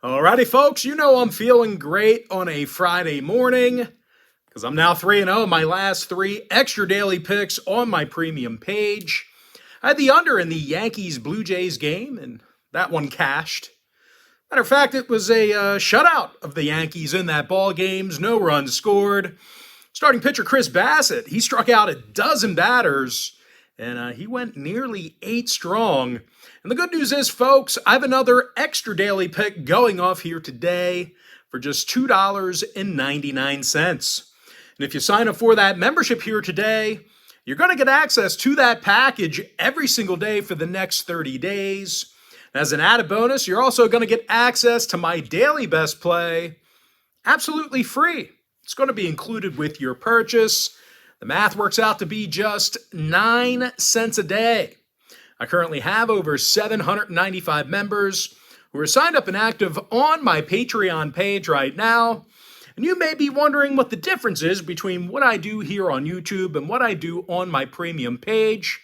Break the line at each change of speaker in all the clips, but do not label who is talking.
Alrighty, folks, you know I'm feeling great on a Friday morning because I'm now 3-0. My last three extra daily picks on my premium page. I had the under in the Yankees-Blue Jays game, and that one cashed. Matter of fact, it was a shutout of the Yankees in that ball game. No runs scored. Starting pitcher Chris Bassett, he struck out a dozen batters, and he went nearly 8 strong. And the good news is, folks, I have another extra daily pick going off here today for just $2.99. And if you sign up for that membership here today, you're going to get access to that package every single day for the next 30 days. As an added bonus, you're also going to get access to my daily best play absolutely free. It's going to be included with your purchase. The math works out to be just 9 cents a day. I currently have over 795 members who are signed up and active on my Patreon page right now. And you may be wondering what the difference is between what I do here on YouTube and what I do on my premium page.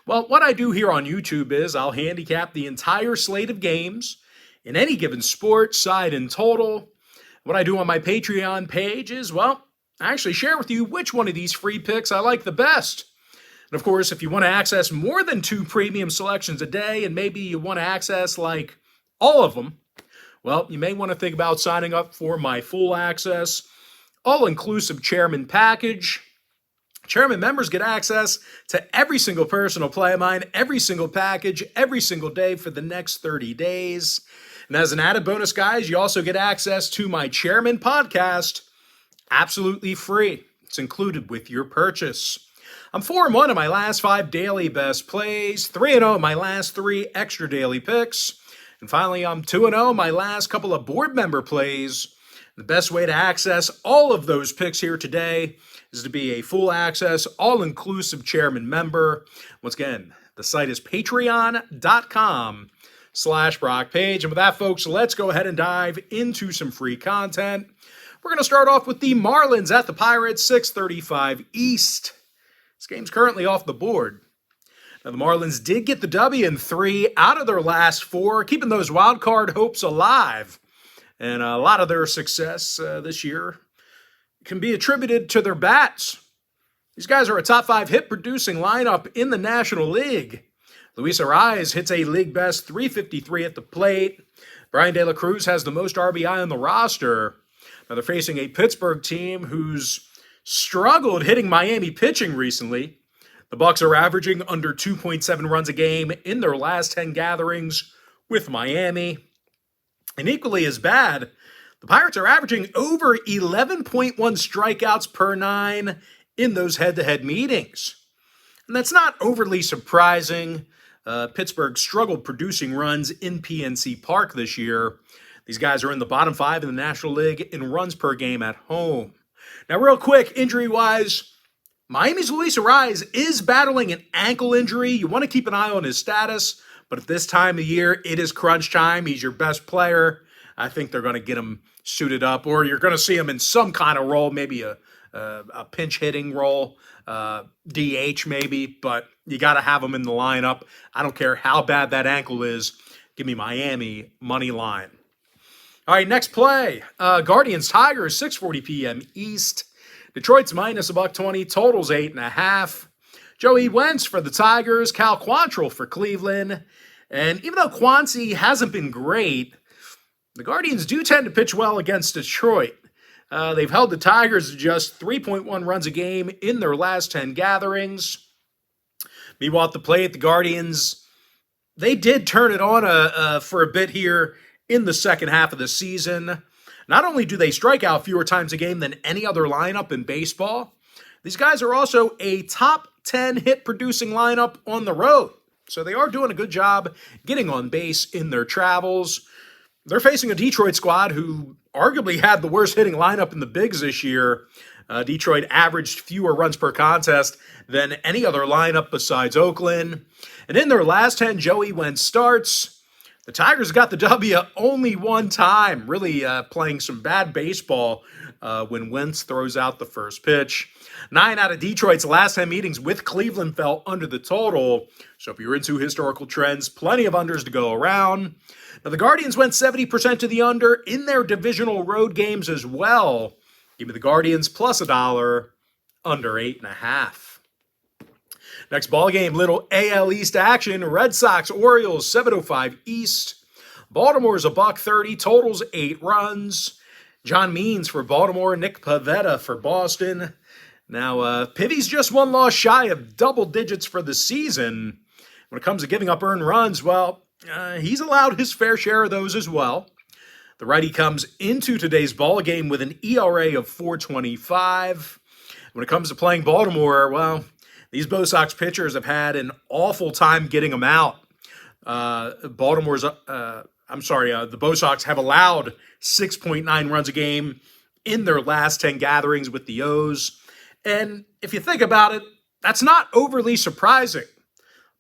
Well, what I do here on YouTube is I'll handicap the entire slate of games in any given sport, side, and total. What I do on my Patreon page is, well, I actually share with you which one of these free picks I like the best. And of course, if you want to access more than 2 premium selections a day, and maybe you want to access like all of them, well, you may want to think about signing up for my full access, all-inclusive chairman package. Chairman members get access to every single personal play of mine, every single package, every single day for the next 30 days. And as an added bonus, guys, you also get access to my Chairman podcast absolutely free. It's included with your purchase. I'm 4-1 in my last 5 daily best plays, 3-0 in my last 3 extra daily picks, and finally I'm 2-0 in my last couple of board member plays. The best way to access all of those picks here today is to be a full access, all-inclusive chairman member. Once again, the site is patreon.com/BrockPage. And with that, folks, let's go ahead and dive into some free content. We're going to start off with the Marlins at the Pirates, 6:35 East. This game's currently off the board. Now, the Marlins did get the W in 3 out of their last 4, keeping those wild card hopes alive. And a lot of their success this year can be attributed to their bats. These guys are a top 5 hit-producing lineup in the National League. Luis Arraez hits a league-best .353 at the plate. Brian De La Cruz has the most RBI on the roster. Now, they're facing a Pittsburgh team who's struggled hitting Miami pitching recently. The Bucs are averaging under 2.7 runs a game in their last 10 gatherings with Miami. And equally as bad, the Pirates are averaging over 11.1 strikeouts per 9 in those head-to-head meetings. And that's not overly surprising. Pittsburgh struggled producing runs in PNC Park this year. These guys are in the bottom 5 in the National League in runs per game at home. Now, real quick, injury-wise, Miami's Luis Arraez is battling an ankle injury. You want to keep an eye on his status, but at this time of year, it is crunch time. He's your best player. I think they're going to get him suited up, or you're going to see him in some kind of role, maybe a pinch hitting role, DH maybe, but you got to have him in the lineup. I don't care how bad that ankle is. Give me Miami money line. All right, next play. Guardians-Tigers, 6:40 p.m. East. Detroit's minus $1.20, totals 8.5. Joey Wentz for the Tigers, Cal Quantrill for Cleveland. And even though Quancy hasn't been great, the Guardians do tend to pitch well against Detroit. They've held the Tigers to just 3.1 runs a game in their last 10 gatherings. Meanwhile, at the plate, the Guardians, they did turn it on for a bit here in the second half of the season. Not only do they strike out fewer times a game than any other lineup in baseball, these guys are also a top 10 hit-producing lineup on the road. So they are doing a good job getting on base in their travels. They're facing a Detroit squad who arguably had the worst hitting lineup in the bigs this year. Detroit averaged fewer runs per contest than any other lineup besides Oakland. And in their last 10 Joey Wentz starts, the Tigers got the W only one time, really playing some bad baseball when Wentz throws out the first pitch. 9 out of Detroit's last 10 meetings with Cleveland fell under the total. So if you're into historical trends, plenty of unders to go around. Now the Guardians went 70% to the under in their divisional road games as well. Give me the Guardians plus $1, under 8.5. Next ball game, little AL East action. Red Sox, Orioles, 7:05 East. Baltimore's $1.30, totals 8 runs. John Means for Baltimore, Nick Pivetta for Boston. Now, Pivy's just one loss shy of double digits for the season. When it comes to giving up earned runs, well, he's allowed his fair share of those as well. The righty comes into today's ball game with an ERA of 4.25. When it comes to playing Baltimore, well, these Bo Sox pitchers have had an awful time getting them out. The Bo Sox have allowed 6.9 runs a game in their last 10 gatherings with the O's. And if you think about it, that's not overly surprising.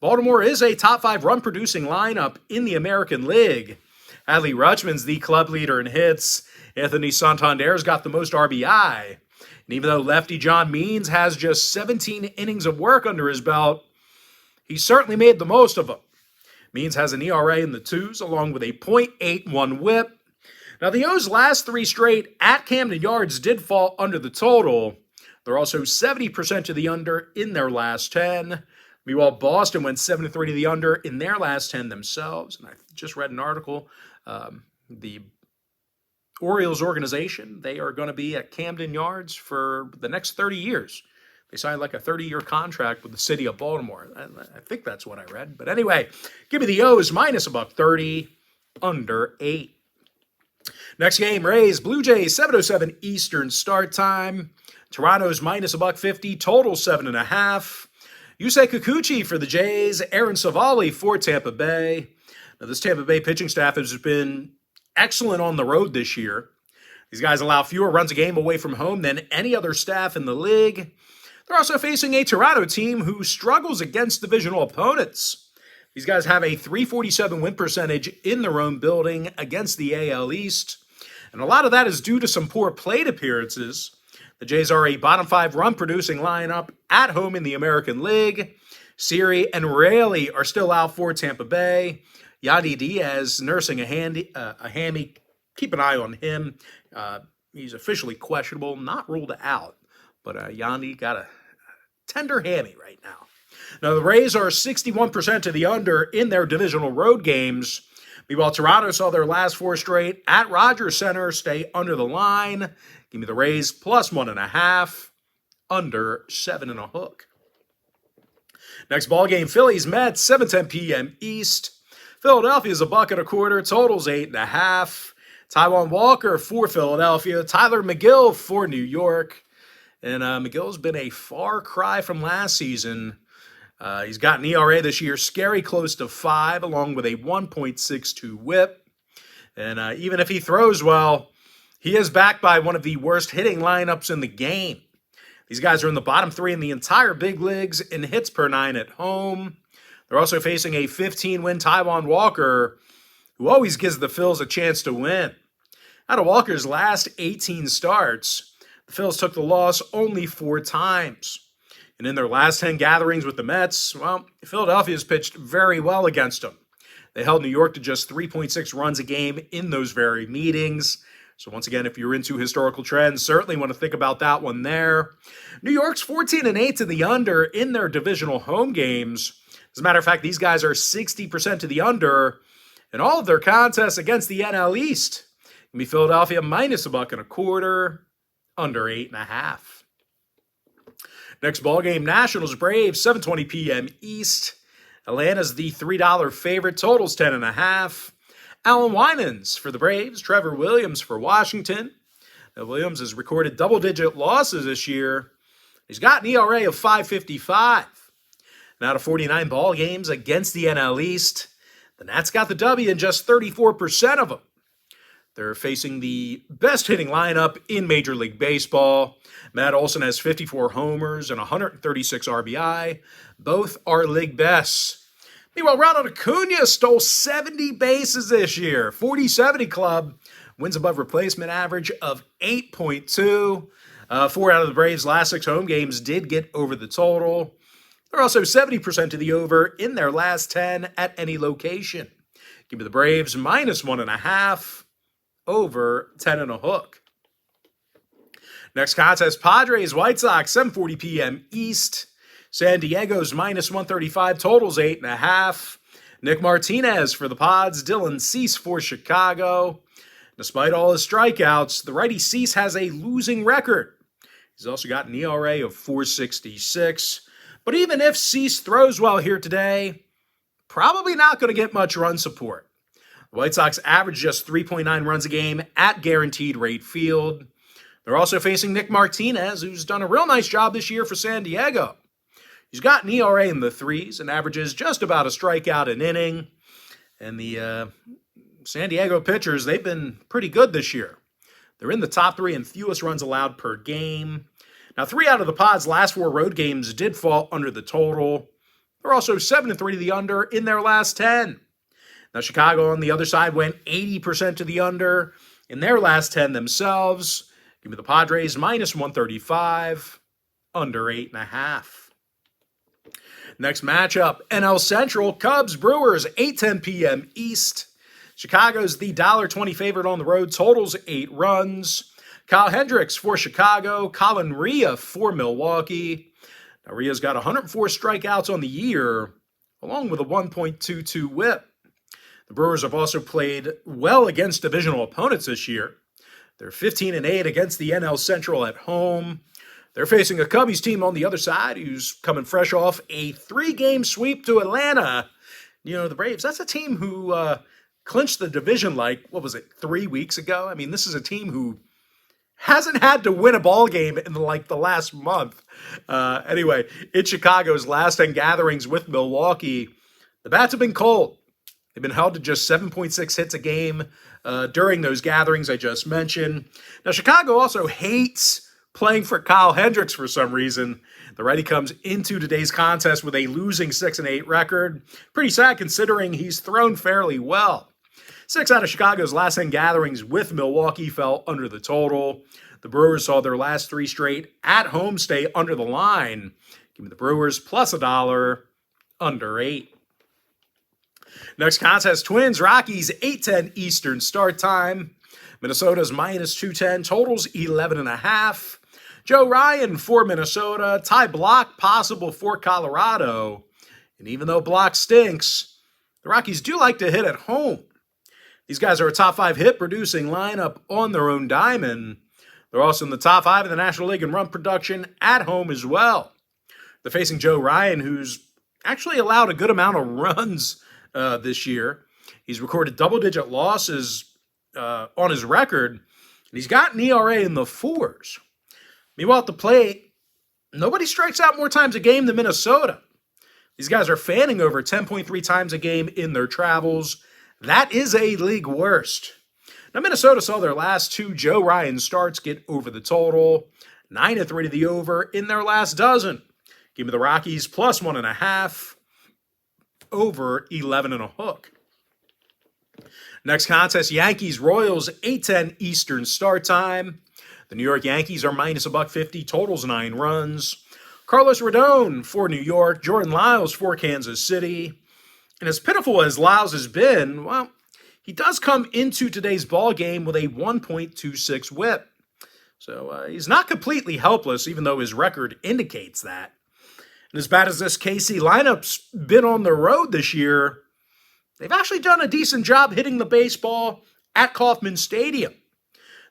Baltimore is a top 5 run-producing lineup in the American League. Adley Rutschman's the club leader in hits. Anthony Santander's got the most RBI. And even though lefty John Means has just 17 innings of work under his belt, he certainly made the most of them. Means has an ERA in the 2s along with a .81 whip. Now the O's last 3 straight at Camden Yards did fall under the total. They're also 70% to the under in their last 10. Meanwhile, Boston went 7-3 to the under in their last 10 themselves. And I just read an article. The Orioles organization, they are going to be at Camden Yards for the next 30 years. They signed like a 30-year contract with the city of Baltimore. I think that's what I read. But anyway, give me the O's minus $1.30, under 8. Next game, Rays, Blue Jays, 7:07 Eastern start time. Toronto's minus $1.50, total 7.5. Yusei Kikuchi for the Jays, Aaron Savali for Tampa Bay. Now, this Tampa Bay pitching staff has been excellent on the road this year. These guys allow fewer runs a game away from home than any other staff in the league. They're also facing a Toronto team who struggles against divisional opponents. These guys have a .347 win percentage in their own building against the AL East. And a lot of that is due to some poor plate appearances. The Jays are a bottom 5 run-producing lineup at home in the American League. Siri and Raley are still out for Tampa Bay. Yandy Diaz nursing a hammy. Keep an eye on him. He's officially questionable, not ruled out. But Yandy got a tender hammy right now. Now, the Rays are 61% to the under in their divisional road games. Meanwhile, Toronto saw their last 4 straight at Rogers Center stay under the line. Give me the Rays plus 1.5, under 7.5. Next ball game, Phillies Mets, 7:10 p.m. East. Philadelphia's $1.25, totals 8.5. Taijuan Walker for Philadelphia. Tyler McGill for New York. And McGill's been a far cry from last season. He's got an ERA this year, scary close to 5, along with a 1.62 whip. And even if he throws well, he is backed by one of the worst hitting lineups in the game. These guys are in the bottom 3 in the entire big leagues in hits per 9 at home. They're also facing a 15-win Taijuan Walker, who always gives the Phils a chance to win. Out of Walker's last 18 starts, the Phils took the loss only 4 times. And in their last 10 gatherings with the Mets, well, Philadelphia's pitched very well against them. They held New York to just 3.6 runs a game in those very meetings. So once again, if you're into historical trends, certainly want to think about that one there. New York's 14-8 to the under in their divisional home games. As a matter of fact, these guys are 60% to the under in all of their contests against the NL East. Give me Philadelphia minus $1.25, under 8.5. Next ball game, Nationals Braves, 7:20 p.m. East. Atlanta's the $3 favorite, totals 10.5. Alan Winans for the Braves, Trevor Williams for Washington. Now, Williams has recorded double-digit losses this year. He's got an ERA of 5.55. And out of 49 ball games against the NL East, the Nats got the W in just 34% of them. They're facing the best hitting lineup in Major League Baseball. Matt Olson has 54 homers and 136 RBI. Both are league bests. Meanwhile, Ronald Acuna stole 70 bases this year. 40-70 club Wins above replacement average of 8.2. 4 out of the Braves' last 6 home games did get over the total. They're also 70% to the over in their last 10 at any location. Give me the Braves -1.5, over 10.5 hook. Next contest, Padres, White Sox, 7:40 p.m. East. San Diego's -135, totals 8.5. Nick Martinez for the Pods, Dylan Cease for Chicago. Despite all his strikeouts, the righty Cease has a losing record. He's also got an ERA of 4.66. But even if Cease throws well here today, probably not going to get much run support. The White Sox average just 3.9 runs a game at Guaranteed Rate Field. They're also facing Nick Martinez, who's done a real nice job this year for San Diego. He's got an ERA in the 3s and averages just about a strikeout an inning. And the San Diego pitchers, they've been pretty good this year. They're in the top 3 in fewest runs allowed per game. Now, 3 out of the Pods' last 4 road games did fall under the total. They're also 7-3 to the under in their last 10. Now, Chicago on the other side went 80% to the under in their last 10 themselves. Give me the Padres -135, under 8.5. Next matchup, NL Central, Cubs, Brewers, 8:10 p.m. East. Chicago's the $1.20 favorite on the road, totals 8 runs. Kyle Hendricks for Chicago, Colin Rea for Milwaukee. Now, Rea's got 104 strikeouts on the year, along with a 1.22 whip. The Brewers have also played well against divisional opponents this year. They're 15-8 against the NL Central at home. They're facing a Cubbies team on the other side who's coming fresh off a 3-game sweep to Atlanta. You know, the Braves, that's a team who clinched the division 3 weeks ago? I mean, this is a team who hasn't had to win a ball game in the last month. Anyway, it's Chicago's last 10 gatherings with Milwaukee. The bats have been cold. They've been held to just 7.6 hits a game during those gatherings I just mentioned. Now, Chicago also hates playing for Kyle Hendricks for some reason. The righty comes into today's contest with a losing 6-8 record. Pretty sad considering he's thrown fairly well. 6 out of Chicago's last 10 gatherings with Milwaukee fell under the total. The Brewers saw their last 3 straight at home stay under the line. Give me the Brewers +$1, under 8. Next contest, Twins, Rockies, 8:10 Eastern start time. Minnesota's -210, totals 11.5. Joe Ryan for Minnesota. Ty Blach possible for Colorado. And even though Blach stinks, the Rockies do like to hit at home. These guys are a top 5 hit-producing lineup on their own diamond. They're also in the top 5 in the National League in run production at home as well. They're facing Joe Ryan, who's actually allowed a good amount of runs this year. He's recorded double-digit losses on his record, and he's got an ERA in the 4s. Meanwhile, at the plate, nobody strikes out more times a game than Minnesota. These guys are fanning over 10.3 times a game in their travels. That is a league worst. Now, Minnesota saw their last 2 Joe Ryan starts get over the total, 9-3 to the over in their last dozen. Give me the Rockies +1.5, over 11.5 hook. Next contest, Yankees, Royals, 8:10 Eastern start time. The New York Yankees are -150, totals 9 runs. Carlos Rodon for New York, Jordan Lyles for Kansas City. And as pitiful as Lyles has been, well, he does come into today's ball game with a 1.26 whip. So he's not completely helpless, even though his record indicates that. And as bad as this KC lineup's been on the road this year, they've actually done a decent job hitting the baseball at Kauffman Stadium.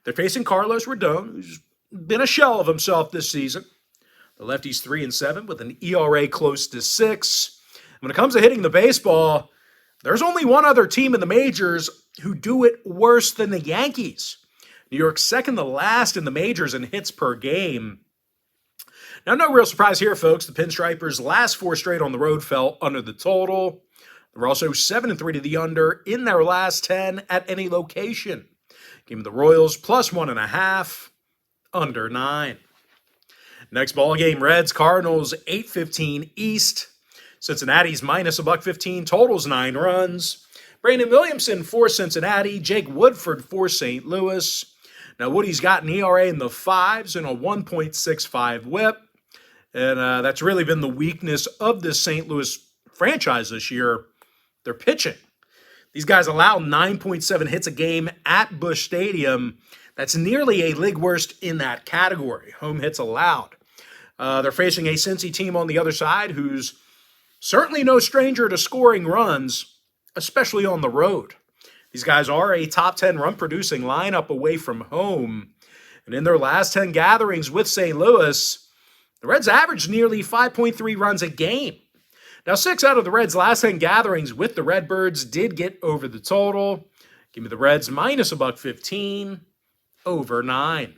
They're facing Carlos Rodon, who's been a shell of himself this season. The lefty's 3-7 with an ERA close to 6. When it comes to hitting the baseball, there's only one other team in the majors who do it worse than the Yankees. New York's second to last in the majors in hits per game. Now, no real surprise here, folks. The Pinstripers' last 4 straight on the road fell under the total. They're also 7-3 to the under in their last 10 at any location. Give me the Royals +1.5, under 9. Next ball game, Reds, Cardinals, 8:15 East. Cincinnati's -115, totals 9 runs. Brandon Williamson for Cincinnati. Jake Woodford for St. Louis. Now, Woody's got an ERA in the 5s and a 1.65 whip. And that's really been the weakness of this St. Louis franchise this year. They're pitching. These guys allow 9.7 hits a game at Busch Stadium. That's nearly a league worst in that category, home hits allowed. They're facing a Cincy team on the other side who's certainly no stranger to scoring runs, especially on the road. These guys are a top 10 run-producing lineup away from home. And in their last 10 gatherings with St. Louis, the Reds averaged nearly 5.3 runs a game. Now, 6 out of the Reds' last 10 gatherings with the Redbirds did get over the total. Give me the Reds minus a $1.15, over 9.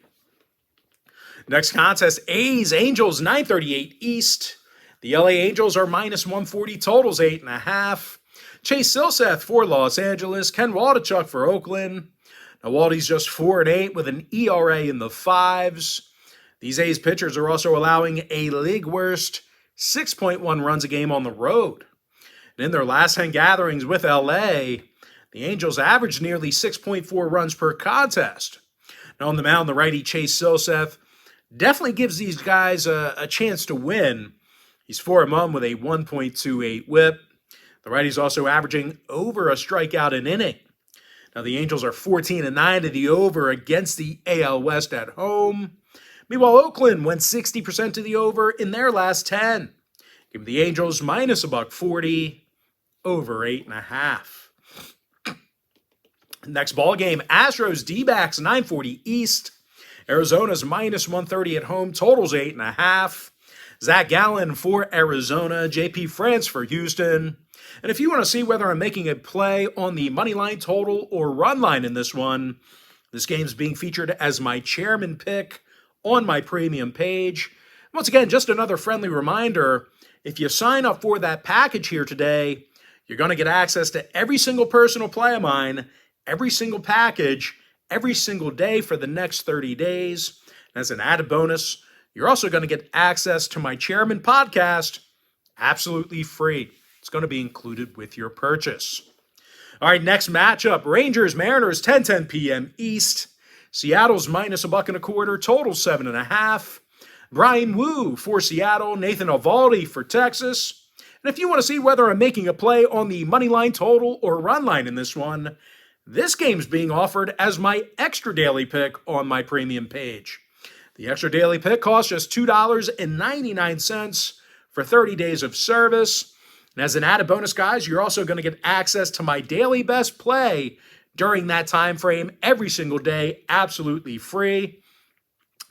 Next contest, A's Angels, 938 East. The LA Angels are minus 140, totals 8.5. Chase Silseth for Los Angeles. Ken Waldichuk for Oakland. Now, Waldy's just 4-8 with an ERA in the 5s. These A's pitchers are also allowing a league worst 6.1 runs a game on the road. And in their last 10 gatherings with LA, the Angels averaged nearly 6.4 runs per contest. Now, on the mound, the righty Chase Silseth definitely gives these guys a chance to win. He's 4-1 with a 1.28 whip. The righty's also averaging over a strikeout an inning. Now, the Angels are 14-9 to the over against the AL West at home. Meanwhile, Oakland went 60% to the over in their last 10. Give me the Angels minus a $1.40, over 8.5. Next ball game, Astros D-backs 940 East. Arizona's minus 130 at home, totals 8.5. Zach Gallen for Arizona, JP France for Houston. And if you want to see whether I'm making a play on the money line total or run line in this one, this game's being featured as my chairman pick on my premium page. Once again, just another friendly reminder, if you sign up for that package here today, you're going to get access to every single personal play of mine, every single package, every single day for the next 30 days. And as an added bonus, you're also going to get access to my Chairman podcast absolutely free. It's going to be included with your purchase. All right, next matchup, Rangers-Mariners, 10:10 p.m. East. Seattle's minus a $1.25, total 7.5. Brian Wu for Seattle, Nathan Eovaldi for Texas. And if you want to see whether I'm making a play on the money line total or run line in this one, this game's being offered as my extra daily pick on my premium page. The extra daily pick costs just $2.99 for 30 days of service. And as an added bonus, guys, you're also going to get access to my daily best play during that time frame every single day, absolutely free.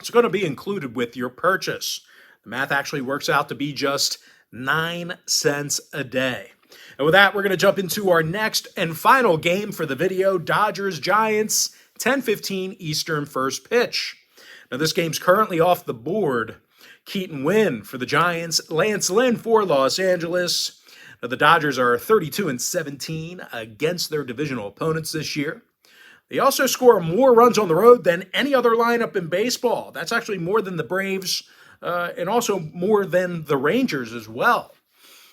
It's going to be included with your purchase. The math actually works out to be just 9 cents a day. And with that, we're going to jump into our next and final game for the video, Dodgers-Giants, 10:15 Eastern first pitch. Now, this game's currently off the board. Keaton Winn for the Giants, Lance Lynn for Los Angeles. Now, the Dodgers are 32-17 against their divisional opponents this year. They also score more runs on the road than any other lineup in baseball. That's actually more than the Braves and also more than the Rangers as well.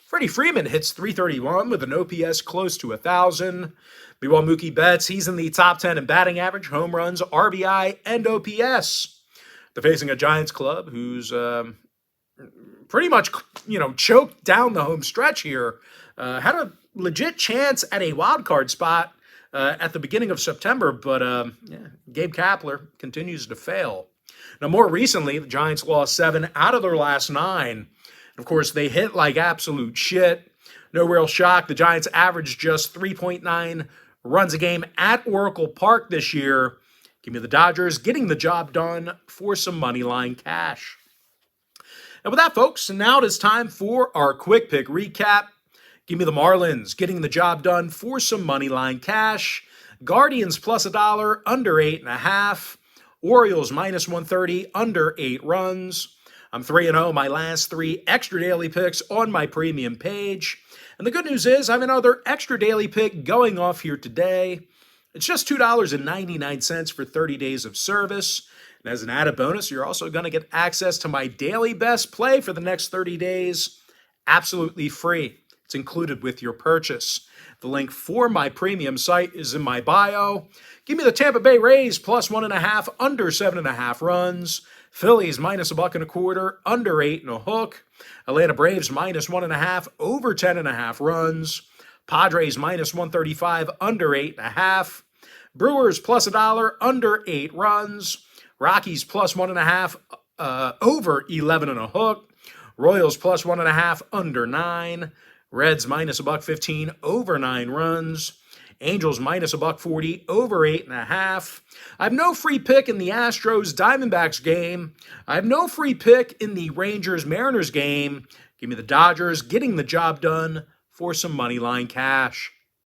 Freddie Freeman hits .331 with an OPS close to 1,000. Meanwhile, Mookie Betts, he's in the top 10 in batting average, home runs, RBI, and OPS. They're facing a Giants club who's pretty much, choked down the home stretch here. Had a legit chance at a wild card spot at the beginning of September, but Gabe Kapler continues to fail. Now, more recently, the Giants lost 7 out of their last 9. Of course, they hit like absolute shit. No real shock. The Giants averaged just 3.9 runs a game at Oracle Park this year. Give me the Dodgers getting the job done for some money line cash. And with that, folks, now it is time for our quick pick recap. Give me the Marlins getting the job done for some money line cash. Guardians plus $1 under 8.5. Orioles minus 130 under 8 runs. I'm 3-0 my last 3 extra daily picks on my premium page. And the good news is I have another extra daily pick going off here today. It's just $2.99 for 30 days of service. And as an added bonus, you're also going to get access to my daily best play for the next 30 days, absolutely free. It's included with your purchase. The link for my premium site is in my bio. Give me the Tampa Bay Rays plus 1.5, under 7.5 runs. Phillies minus $1.25, under 8 1/2. Atlanta Braves minus 1.5, over 10.5 runs. Padres minus 135, under 8.5. Brewers plus $1, under 8 runs. Rockies plus 1.5, over 11 1/2. Royals plus 1.5, under 9. Reds minus $1.15, over 9 runs. Angels minus $1.40, over 8.5. I have no free pick in the Astros Diamondbacks game. I have no free pick in the Rangers Mariners game. Give me the Dodgers getting the job done for some money line cash.